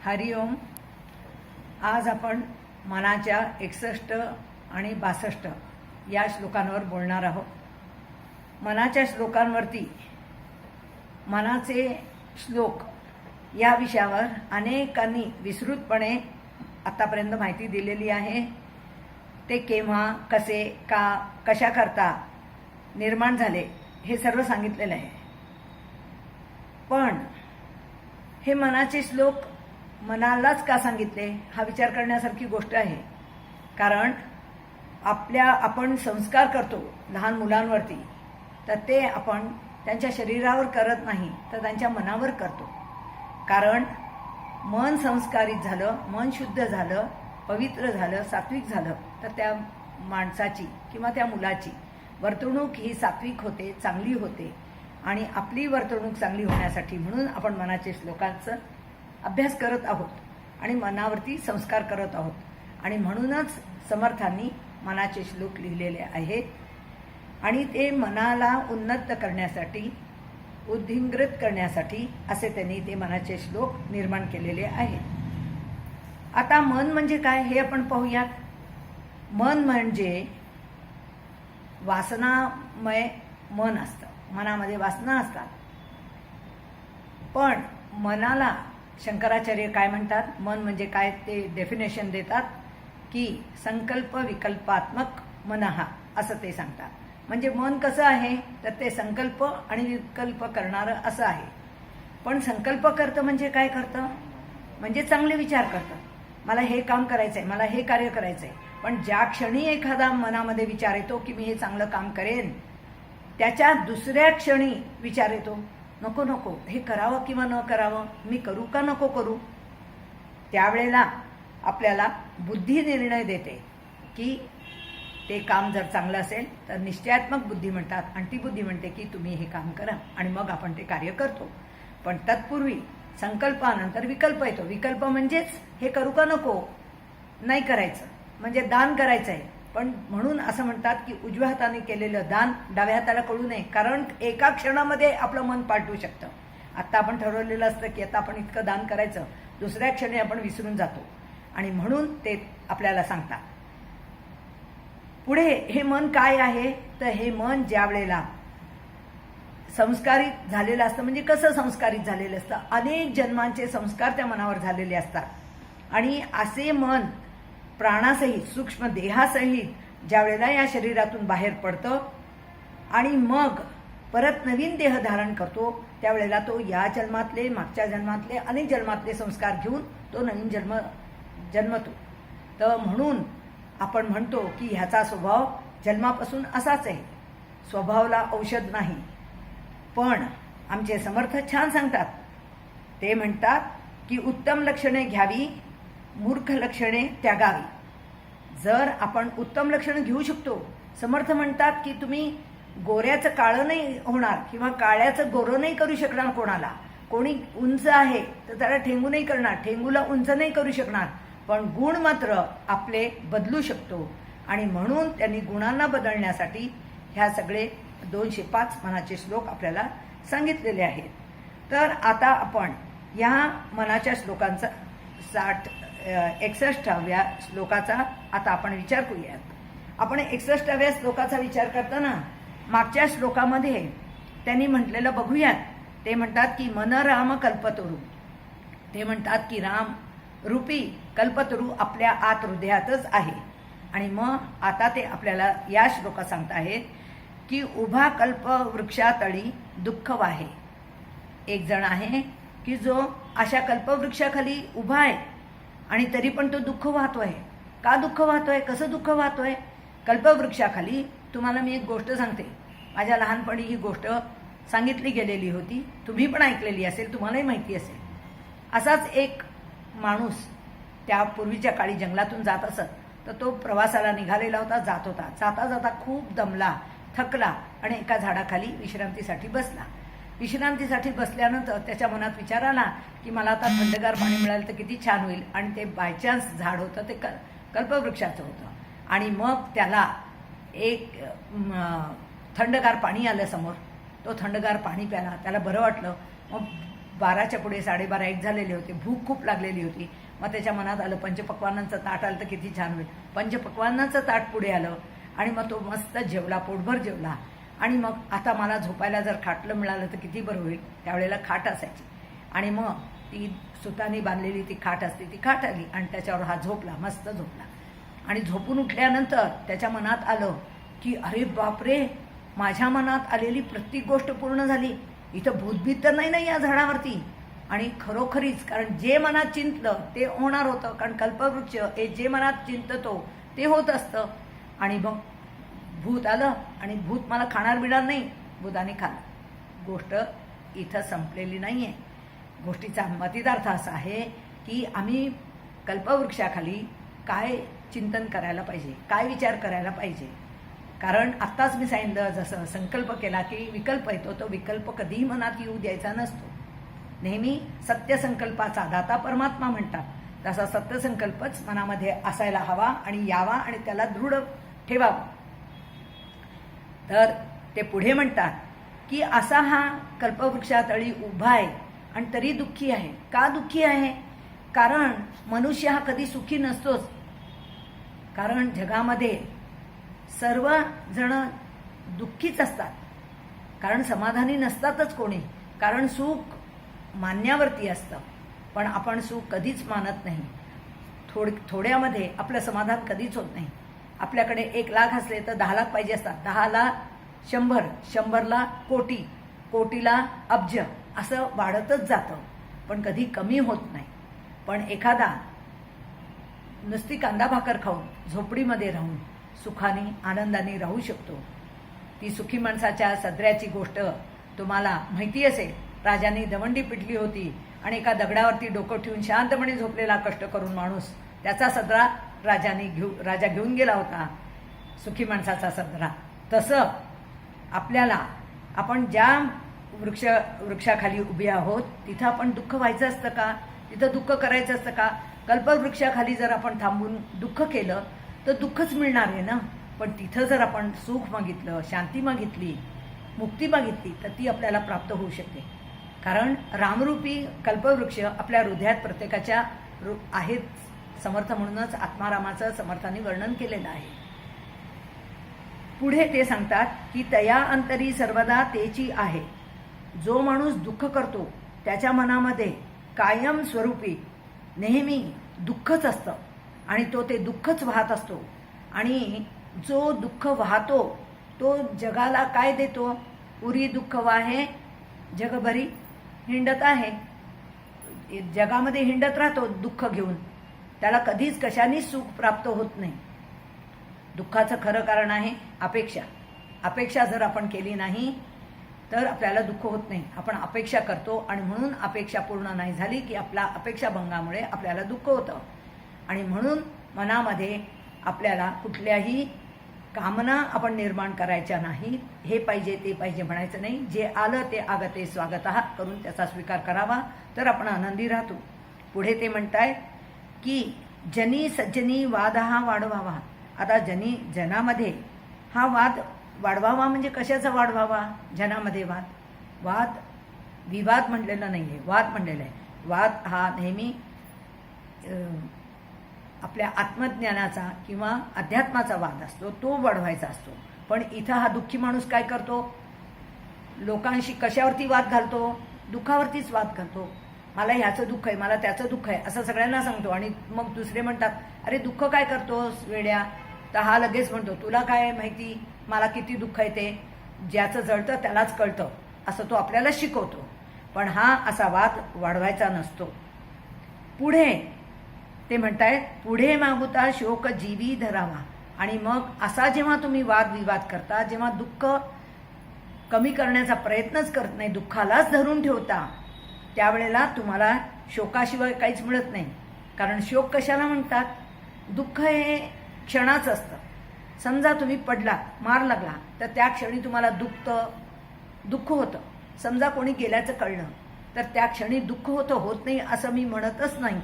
हरिओम. आज आपण मनाच्या 61 आणि 62 या श्लोकांवर बोलणार आहोत. मनाच्या श्लोकांवरती मनाचे श्लोक या विषयावर अनेकांनी विस्तृतपणे आतापर्यंत माहिती दिलेली आहे. ते केव्हा, कसे, का, कशा करता निर्माण झाले हे सर्व सांगितलेलं आहे. पण हे मनाचे श्लोक मनालाच का सांगितले हा विचार करण्यासारखी गोष्ट आहे. कारण आपण संस्कार करतो लहान मुलांवरती, तर ते आपण त्यांच्या शरीरावर करत नाही तर त्यांच्या मनावर करतो. कारण मन संस्कारित झालं, मन शुद्ध झालं, पवित्र झालं, सात्विक झालं तर त्या माणसाची किंवा त्या मुलाची वर्तणूक ही सात्विक होते, चांगली होते. आणि आपली वर्तणूक चांगली होण्यासाठी म्हणून आपण मनाचे श्लोकांचा अभ्यास करत आहोत आणि मनावरती संस्कार करत आहोत. आणि म्हणूनच समर्थांनी मनाचे श्लोक लिहिलेले आहेत. आणि ते मनाला उन्नत करण्यासाठी, उद्धिंग्रत करण्यासाठी असे त्यांनी ते मनाचे श्लोक निर्माण केलेले आहेत. आता मन म्हणजे काय हे आपण पाहूयात. मन म्हणजे वासनामय मन असतं. मनामध्ये वासना असतात. पण मनाला शंकराचार्य काय म्हणतात, मन म्हणजे काय ते डेफिनेशन देतात की संकल्प विकल्पात्मक मनहा असं ते सांगतात. म्हणजे मन कसं आहे तर ते संकल्प आणि विकल्प करणारं असं आहे. पण संकल्प करतं म्हणजे काय करतं, म्हणजे चांगले विचार करतं. मला हे काम करायचं आहे, मला हे कार्य करायचं आहे. पण ज्या क्षणी एखादा मनामध्ये विचार येतो की मी हे चांगलं काम करेन, त्याच्या दुसऱ्या क्षणी विचार येतो नको नको हे करावं किंवा न करावं, मी करू का नको करू. त्यावेळेला आपल्याला बुद्धी निर्णय देते की ते काम जर चांगलं असेल तर निश्चयात्मक बुद्धी म्हणतात. आणि ती बुद्धी म्हणते की तुम्ही हे काम करा आणि मग आपण ते कार्य करतो. पण तत्पूर्वी संकल्पानंतर विकल्प येतो. विकल्प म्हणजेच हे करू का नको, नाही करायचं, म्हणजे दान करायचं आहे. पण म्हणून असं म्हणतात की उजव्या हाताने केलेलं दान डाव्या हाताला कळू नये. कारण एका क्षणामध्ये आपलं मन पालटू शकतं. आत्ता आपण ठरवलेलं असतं की आता आपण इतकं दान करायचं, दुसऱ्या क्षणी आपण विसरून जातो. आणि म्हणून ते आपल्याला सांगतात. पुढे हे मन काय आहे तर हे मन ज्या वेळेला संस्कारित झालेलं असतं, म्हणजे कसं संस्कारित झालेलं असतं, अनेक जन्मांचे संस्कार त्या मनावर झालेले असतात. आणि असे मन प्राणासहित, सूक्ष्म देहासहित ज्या वेळेला या शरीरातून बाहेर पडतं आणि मग परत नवीन देह धारण करतो, त्यावेळेला तो या जन्मातले, मागच्या जन्मातले, अनेक जन्मातले संस्कार घेऊन तो नवीन जन्मतो. तर म्हणून आपण म्हणतो की ह्याचा स्वभाव जन्मापासून असाच आहे, स्वभावाला औषध नाही. पण आमचे समर्थ छान सांगतात. ते म्हणतात की उत्तम लक्षणे घ्यावी, मूर्ख लक्षणे त्यागावी. जर आपण उत्तम लक्षणं घेऊ शकतो, समर्थ म्हणतात की तुम्ही गोऱ्याचं काळं नाही होणार किंवा काळ्याचं गोरं नाही करू शकणार कोणाला. कोणी उंच आहे तर त्याला ठेंगू नाही करणार, ठेंगूला उंच नाही करू शकणार. पण गुण मात्र आपले बदलू शकतो. आणि म्हणून त्यांनी गुणांना बदलण्यासाठी ह्या सगळे 205 मनाचे श्लोक आपल्याला सांगितलेले आहेत. तर आता आपण या मनाच्या श्लोकांचा 61व्या श्लोकाचा आता आपण विचार करूयात. आपण 61व्या श्लोकाचा विचार करताना मागच्या श्लोकामध्ये त्यांनी म्हटलेलं बघूयात. ते म्हणतात की मन राम कल्पतरू. ते म्हणतात की राम रूपी कल्पतरू आपल्या आत हृदयातच आहे. आणि मग आता ते आपल्याला या श्लोकात सांगत आहेत की उभा कल्प वृक्षातळी दुःख वाहे. एक जण आहे की जो अशा कल्पवृक्षाखाली उभा आहे आणि तरी पण तो दुःख वाहतोय. का दुःख वाहतोय, कसं दुःख वाहतोय. कल्पवृक्षाखाली तुम्हाला मी एक गोष्ट सांगते. माझ्या लहानपणी ही गोष्ट सांगितली गेलेली होती, तुम्ही पण ऐकलेली असेल, तुम्हालाही माहिती असेल. असाच एक माणूस त्या पूर्वीच्या काळी जंगलातून जात असत. तर तो प्रवासाला निघालेला होता, जात होता. जाता जाता खूप दमला, थकला आणि एका झाडाखाली विश्रांतीसाठी बसला. विश्रांतीसाठी बसल्यानंतर त्याच्या मनात विचार आला की मला आता थंडगार पाणी मिळालं तर किती छान होईल. आणि ते बायचान्स झाड होतं, ते कल्पवृक्षाचं होतं. आणि मग त्याला एक थंडगार पाणी आलं समोर. तो थंडगार पाणी प्याला, त्याला बरं वाटलं. मग 12च्या पुढे 12:30-1 झालेले होते. भूक खूप लागलेली होती. मग त्याच्या मनात आलं पंचपक्वान्नांचं ताट आलं तर किती छान होईल. पंचपक्वान्नांचं ताट पुढे आलं आणि मग तो मस्त जेवला, पोटभर जेवला. आणि मग आता मला झोपायला जर खाटलं मिळालं तर किती बरं होईल. त्यावेळेला खाट असायची आणि मग ती सुतानी बांधलेली ती खाट असते, ती खाट आली आणि त्याच्यावर हा झोपला, मस्त झोपला. आणि झोपून उठल्यानंतर त्याच्या मनात आलं की अरे बापरे, माझ्या मनात आलेली प्रत्येक गोष्ट पूर्ण झाली. इथं भूतभीत तर नाही ना या झाडावरती. आणि खरोखरीच, कारण जे मनात चिंतलं ते होणार होतं. कारण कल्पवृक्ष हे जे मनात चिंततो ते होत असतं. आणि मग भूत आलं आणि भूत मला खाणार बिणार नाही, भूताने खाल्लं. गोष्ट इथं संपलेली नाही आहे. गोष्टीचा मतितार्थ असा आहे की आम्ही कल्पवृक्षाखाली काय चिंतन करायला पाहिजे, काय विचार करायला पाहिजे. कारण आत्ताच मी सांगितलं, जसं संकल्प केला की विकल्प येतो, तो विकल्प कधीही मनात येऊ द्यायचा नसतो. नेहमी सत्यसंकल्पाचा दाता परमात्मा म्हणतात, तसा सत्यसंकल्पच मनामध्ये असायला हवा आणि यावा आणि त्याला दृढ ठेवावा. तर ते पुढे म्हणतात की असा हा कल्पवृक्षातळी उभा आहे आणि तरी दुःखी आहे. का दुःखी आहे? कारण मनुष्य हा कधी सुखी नसतोच. कारण जगामध्ये सर्वजण दुःखीच असतात. कारण समाधानी नसतातच कोणी. कारण सुख मानण्यावरती असतं, पण आपण सुख कधीच मानत नाही. थोड्यामध्ये आपलं समाधान कधीच होत नाही. आपल्याकडे 1 लाख असले तर 10 लाख पाहिजे असतात. 10ला 100, 100ला कोटी, कोटीला अब्ज, असं वाढतच जातं, पण कधी कमी होत नाही. पण एखादा नुसती कांदा भाकर खाऊन झोपडीमध्ये राहून सुखाने आनंदाने राहू शकतो. ती सुखी माणसाच्या सदऱ्याची गोष्ट तुम्हाला माहिती असेल. राजाने दवंडी पिटली होती आणि एका दगडावरती डोकं ठेवून शांतपणे झोपलेला कष्ट करून माणूस, त्याचा सदरा राजा घेऊन गेला होता, सुखी माणसाचा सदरा. तसं आपल्याला, आपण ज्या वृक्षाखाली उभे आहोत तिथं आपण दुःख व्हायचं असतं का? तिथं दुःख करायचं असतं का? कल्पवृक्षाखाली जर आपण थांबून दुःख केलं तर दुःखच मिळणार आहे ना. पण तिथं जर आपण सुख मागितलं, शांती मागितली, मुक्ती मागितली तर ती आपल्याला प्राप्त होऊ शकते. कारण रामरूपी कल्पवृक्ष आपल्या हृदयात प्रत्येकाच्या आहेत. समर्थ म्हणूनच आत्मारामाचं समर्थाने वर्णन केलेलं आहे. पुढे ते सांगतात की तया अंतरी सर्वदा तेची आहे. जो माणूस दुःख करतो त्याच्या मनामध्ये कायम स्वरूपी नेहमी दुःखच असतं आणि तो ते दुःखच वाहत असतो. आणि जो दुःख वाहतो तो जगाला काय देतो? पुरी दुःख वाहे जगभरी हिंडत आहे. जगामध्ये हिंडत राहतो दुःख घेऊन. त्याला कधीच कशानेच सुख प्राप्त होत नाही. दुःखाचं खरं कारण आहे अपेक्षा. अपेक्षा जर आपण केली नाही तर आपल्याला दुःख होत नाही. आपण अपेक्षा करतो आणि म्हणून अपेक्षा पूर्ण नाही झाली की आपला अपेक्षाभंगामुळे आपल्याला दुःख होतं. आणि म्हणून मनामध्ये आपल्याला कुठल्याही कामना आपण निर्माण करायच्या नाही. हे पाहिजे ते पाहिजे म्हणायचं नाही. जे आलं ते आगते स्वागतः करून त्याचा स्वीकार करावा, तर आपण आनंदी राहतो. पुढे ते म्हणताय की जनी सज्जनी वाद हा वाढवावा. आता जनामध्ये हा वाद वाढवावा म्हणजे कशाचा वाढवावा? जनामध्ये वाद विवाद म्हणलेला नाही आहे, वाद म्हणलेला आहे. वाद हा नेहमी आपल्या आत्मज्ञानाचा किंवा अध्यात्माचा वाद असतो, तो वाढवायचा असतो. पण इथं हा दुःखी माणूस काय करतो? लोकांशी कशावरती वाद घालतो? दुःखावरतीच वाद घालतो. मला ह्याचं दुःख आहे, मला त्याचं दुःख आहे असं सगळ्यांना सांगतो. आणि मग दुसरे म्हणतात अरे दुःख काय करतोस वेड्या? तर हा लगेच म्हणतो तुला काय माहिती मला किती दुःख आहे ते? ज्याचं जळतं त्यालाच कळतं, असं तो आपल्याला शिकवतो. पण हा असा वाद वाढवायचा नसतो. पुढे ते म्हणतायत पुढे मागुता शोक जीवी धरावा. आणि मग असा जेव्हा तुम्ही वादविवाद करता, जेव्हा दुःख कमी करण्याचा प्रयत्नच करत नाही, दुःखालाच धरून ठेवता, त्यावेळेला तुम्हाला शोकाशिवाय काहीच मिळत नाही. कारण शोक कशाला म्हणतात? दुःख हे क्षणाचं असतं. समजा तुम्ही पडला, मार लागला, तर त्या क्षणी तुम्हाला दुःख होतं. समजा कोणी गेल्याचं कळलं तर त्या क्षणी दुःख होतं, होत नाही असं मी म्हणतच नाही.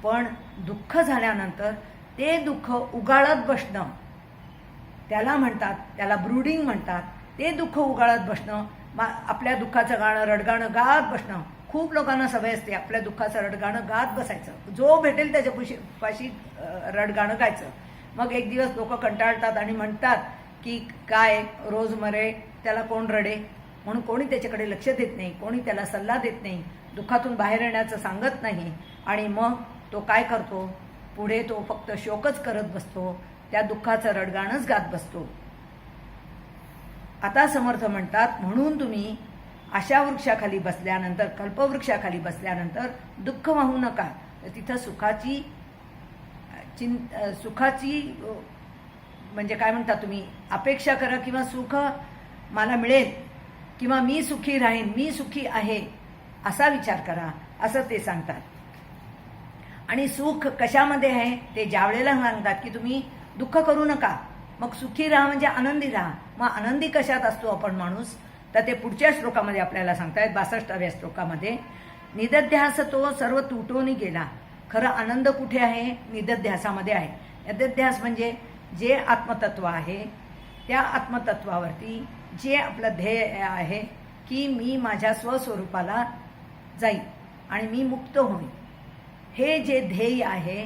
पण दुःख झाल्यानंतर ते दुःख उगाळत बसणं त्याला म्हणतात, त्याला ब्रूडिंग म्हणतात. ते दुःख उगाळत बसणं, आपल्या दुःखाचं गाणं रडगाणं गात बसणं, खूप लोकांना सवय असते आपल्या दुःखाचं रडगाणं गात बसायचं, जो भेटेल त्याच्या पाशी रडगाणं गायचं. मग एक दिवस लोक कंटाळतात आणि म्हणतात की काय रोज मरे, त्याला कोण रडे, म्हणून कोणी त्याच्याकडे लक्ष देत नाही, कोणी त्याला सल्ला देत नाही, दुःखातून बाहेर येण्याचं सांगत नाही. आणि मग तो काय करतो, पुढे तो फक्त शोकच करत बसतो, त्या दुःखाचं रडगाणंच गात बसतो. आता समर्थ म्हणतात, म्हणून तुम्ही अशा वृक्षाखाली बसल्यानंतर, कल्पवृक्षाखाली बसल्यानंतर दुःख वाहू नका. तर तिथं सुखाची म्हणजे काय म्हणता तुम्ही, अपेक्षा करा किंवा सुख मला मिळेल किंवा मी सुखी राहीन, मी सुखी आहे असा विचार करा, असं ते सांगतात. आणि सुख कशामध्ये आहे ते ज्यावेळेला सांगतात की तुम्ही दुःख करू नका, मग सुखी राहा म्हणजे आनंदी राहा. मग आनंदी कशात असतो आपण माणूस, तर ते पुढच्या श्लोकामध्ये आपल्याला सांगतायत. 62व्या श्लोकामध्ये, निदध्यास तो सर्व तुटून गेला. खरं आनंद कुठे आहे, निदध्यासामध्ये आहे. निदध्यास म्हणजे जे आत्मतत्व आहे, त्या आत्मतत्वावरती जे आपलं ध्येय आहे की मी माझ्या स्वस्वरूपाला जाईन आणि मी मुक्त होईन, हे जे ध्येय आहे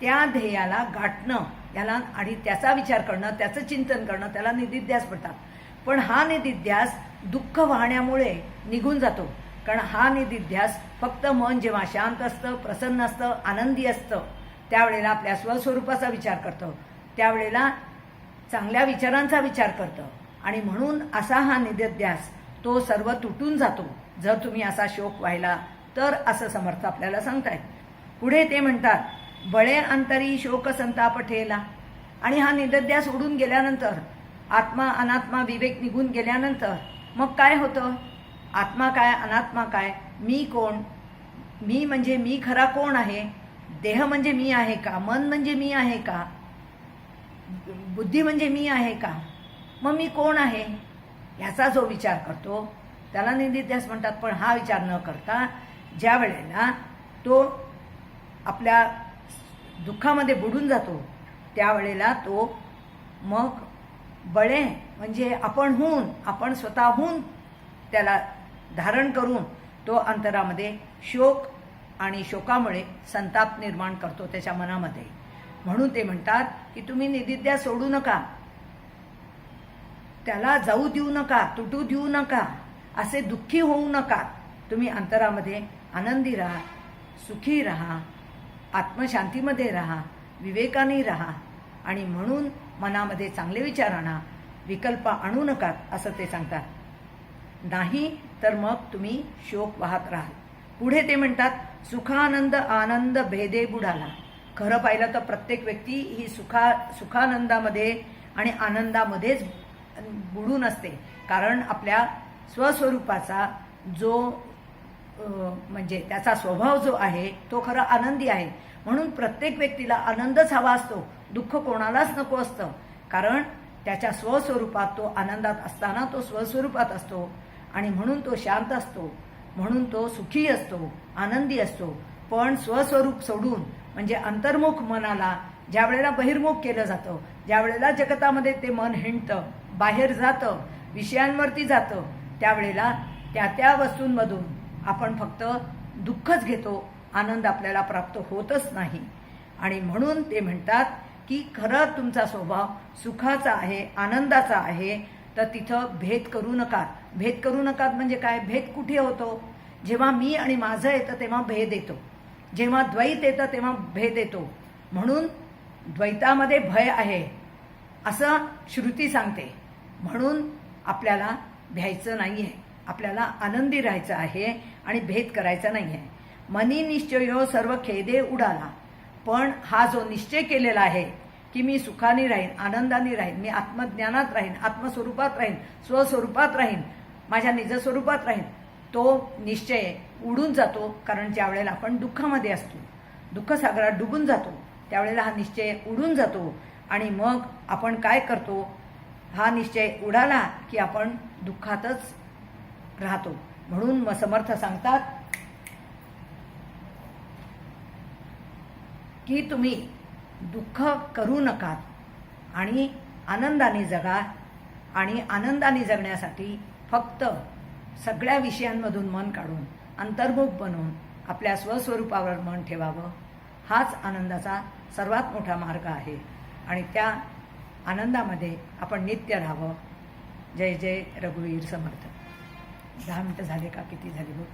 त्या ध्येयाला गाठणं, याला आणि त्याचा विचार करणं, त्याचं चिंतन करणं, त्याला निदिध्यास म्हणतात. पण हा निदिध्यास दुःख वाहण्यामुळे निघून जातो. कारण हा निदिध्यास फक्त मन जेव्हा शांत असतं, प्रसन्न असतं, आनंदी असतं, त्यावेळेला आपल्या स्वस्वरूपाचा विचार करतं, त्यावेळेला चांगल्या विचारांचा विचार करतं. आणि म्हणून असा हा निदिध्यास तो सर्व तुटून जातो जर तुम्ही असा शोक व्हायला तर, असं समर्थ आपल्याला सांगतायत. पुढे ते म्हणतात, बळे अंतरी शोक संताप ठेला. आणि हा निदिध्यास उडून गेल्यानंतर, आत्मा अनात्मा विवेक निघून गेल्यानंतर मग काय होतं, आत्मा काय अनात्मा काय, मी कोण, मी म्हणजे मी खरा कोण आहे, देह म्हणजे मी आहे का, मन म्हणजे मी आहे का, बुद्धी म्हणजे मी आहे का, मग मी कोण आहे, ह्याचा जो विचार करतो त्याला निदिध्यास म्हणतात. पण हा विचार न करता ज्या वेळेला तो आपल्या दुःखामध्ये बुडून जातो त्यावेळेला तो मग बळे म्हणजे आपण स्वतःहून त्याला धारण करून तो अंतरामध्ये शोक आणि शोकामुळे संताप निर्माण करतो त्याच्या मनामध्ये. म्हणून ते म्हणतात की तुम्ही निदिध्यास सोडू नका, त्याला जाऊ देऊ नका, तुटू देऊ नका, असे दुःखी होऊ नका. तुम्ही अंतरामध्ये आनंदी राहा, सुखी राहा, आत्मशांतीमध्ये राहा, विवेकाने राहा. आणि म्हणून मनामध्ये चांगले विचार आणा, विकल्प आणू नका, असं ते सांगतात. नाही तर मग तुम्ही शोक वाहत राहाल. पुढे ते म्हणतात, सुखानंद आनंद भेदे बुडाला. खरं पाहिलं तर प्रत्येक व्यक्ती ही सुखानंदामध्ये आणि आनंदामध्येच बुडून असते. कारण आपल्या स्वस्वरूपाचा जो म्हणजे त्याचा स्वभाव जो आहे तो खरं आनंदी आहे. म्हणून प्रत्येक व्यक्तीला आनंदच हवा असतो, दुःख कोणालाच नको असतं. कारण त्याच्या स्वस्वरूपात तो आनंदात असताना तो स्वस्वरूपात असतो आणि म्हणून तो शांत असतो, म्हणून तो सुखी असतो, आनंदी असतो. पण स्वस्वरूप सोडून म्हणजे अंतर्मुख मनाला ज्या वेळेला बहिर्मुख केलं जातं, ज्या वेळेला जगतामध्ये ते मन हिंडतं, बाहेर जातं, विषयांवरती जातं, त्यावेळेला त्या वस्तूंमधून आपण फक्त दुःखच घेतो, आनंद आपल्याला प्राप्त होतच नाही. आणि म्हणून ते म्हणतात की खरं तुमचा स्वभाव सुखाचा आहे, आनंदाचा आहे, तर तिथं भेद करू नका. भेद करू नका म्हणजे काय, भेद कुठे होतो, जेव्हा मी आणि माझं येतं तेव्हा भेद येतो, जेव्हा द्वैत येतं तेव्हा भेद येतो. म्हणून द्वैतामध्ये भय आहे असं श्रुती सांगते. म्हणून आपल्याला भ्यायचं नाही आहे, आपल्याला आनंदी राहायचं आहे आणि भेद करायचा नाही आहे. मनी निश्चयो सर्व खेदे उडाला. पण हा जो निश्चय केलेला आहे की मी सुखाने राहीन, आनंदाने राहीन, मी आत्मज्ञानात राहीन, आत्मस्वरूपात राहीन, स्वस्वरूपात राहीन, माझ्या निजस्वरूपात राहीन, तो निश्चय उडून जातो. कारण ज्या वेळेला आपण दुःखामध्ये असतो, दुःखसागरात डुबून जातो, त्यावेळेला हा निश्चय उडून जातो. आणि मग आपण काय करतो, हा निश्चय उडाला की आपण दुःखातच राहतो. म्हणून मग समर्थ सांगतात की तुम्ही दुःख करू नका आणि आनंदाने जगा. आणि आनंदाने जगण्यासाठी फक्त सगळ्या विषयांमधून मन काढून अंतर्मुख बनून आपल्या स्वस्वरूपावर मन ठेवावं, हाच आनंदाचा सर्वात मोठा मार्ग आहे आणि त्या आनंदामध्ये आपण नित्य राहावं. जय जय रघुवीर समर्थ. 10 मिनटं झाले का किती झाली बघ.